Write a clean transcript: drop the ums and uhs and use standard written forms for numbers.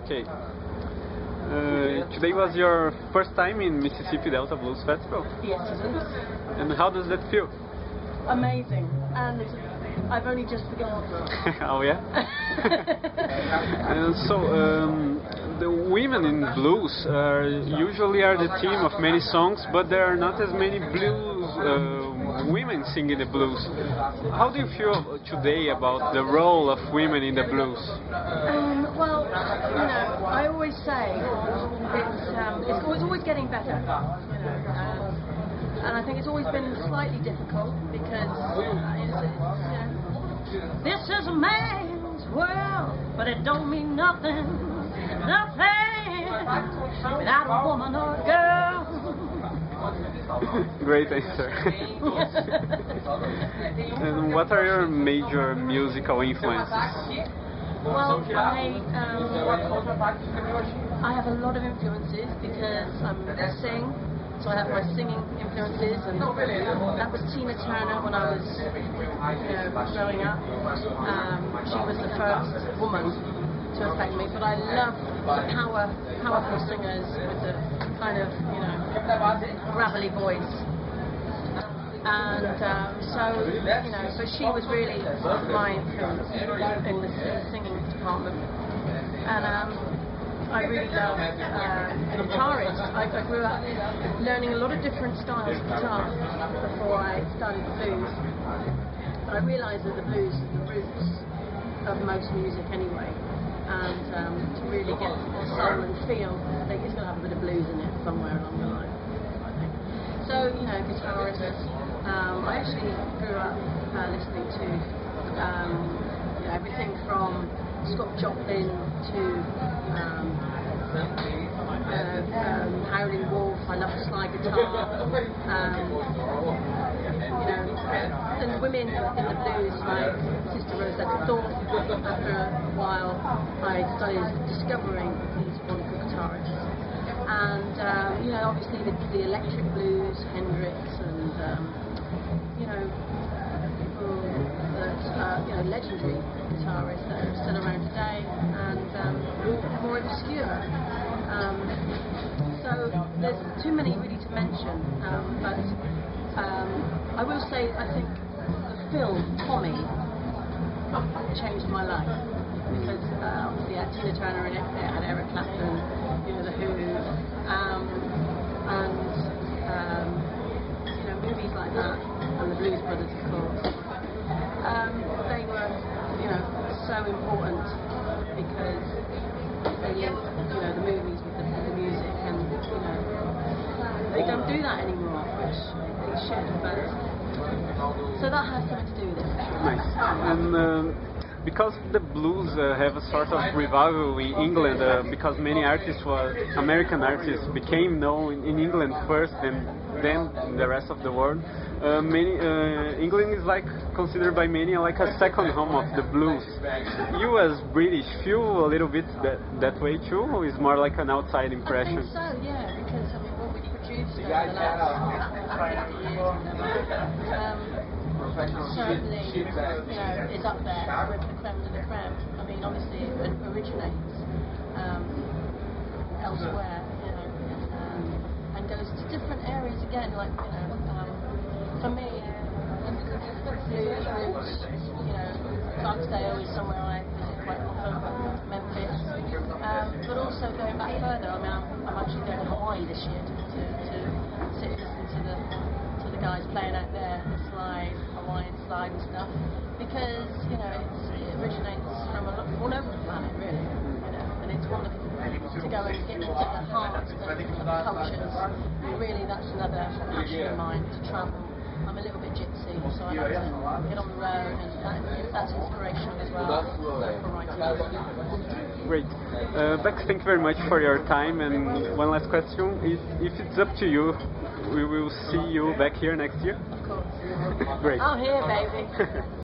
Okay. Today was your first time in Mississippi Delta Blues Festival? Yes, it is. And how does that feel? Amazing. And I've only just begun. Oh yeah? And so, the women in blues usually are the theme of many songs, but there are not as many blues women singing the blues. How do you feel today about the role of women in the blues? Well, you know, I always say it's always getting better. You know, and I think it's always been slightly difficult because this is a man's world, but it don't mean nothing without a woman or a girl. Great answer. And what are your major musical influences? Well, I have a lot of influences because I sing, so I have my singing influences, and that was Tina Turner when I was growing up. She was the first woman to affect me, but I love the powerful singers with the kind of, gravelly voice. And so she was really my influence in the singing department. And I really love guitarists. I grew up learning a lot of different styles of guitar before I started the blues. But I realised that the blues is the roots of most music anyway. And to really get the soul and feel, I think it's going to have a bit of blues in it somewhere along the line, I think. So, guitarists. I actually grew up listening to everything from Scott Joplin to Howlin' Wolf. I love the slide guitar. And women in the blues like Sister Rosetta Thorpe. After a while, I started discovering these wonderful guitarists. And obviously the electric blues, Hendrix, and people that legendary guitarists that are still around today, and more obscure. So there's too many really to mention, but I will say I think the film Tommy changed my life because obviously I had Tina Turner in it, I had Eric Clapton, the Who, and movies like that, and the Blues Brothers, of course. They were, so important because they linked, the movies with the music, and they don't do that anymore, which they should. But so that has something to do with it. Nice. And because the blues have a sort of revival in England, because many American artists became known in England first, and then in the rest of the world. England is considered by many like a second home of the blues. You as British feel a little bit that way too, or is more like an outside impression? I think so, yeah, because what we've produced over the last 20 years, certainly, is up there with the creme de la creme. I mean, obviously it originates elsewhere, and goes to different areas again. Like, for me, blues roots, Clarksdale is somewhere I visit quite often, Memphis, but also going back further. I mean, I'm actually going to Hawaii this year to sit and listen to the guys playing out there, the slide, Hawaiian slide and stuff, because it originates from all over the planet, really, and it's wonderful to go and get into the heart of cultures. And really, that's another passion of mine, to travel. I'm a little bit gypsy, so I like to get on the road, and that's inspirational as well for writing. Great. Bex, thank you very much for your time. And one last question: if it's up to you, we will see you back here next year? Of course. Great. I'm here, baby.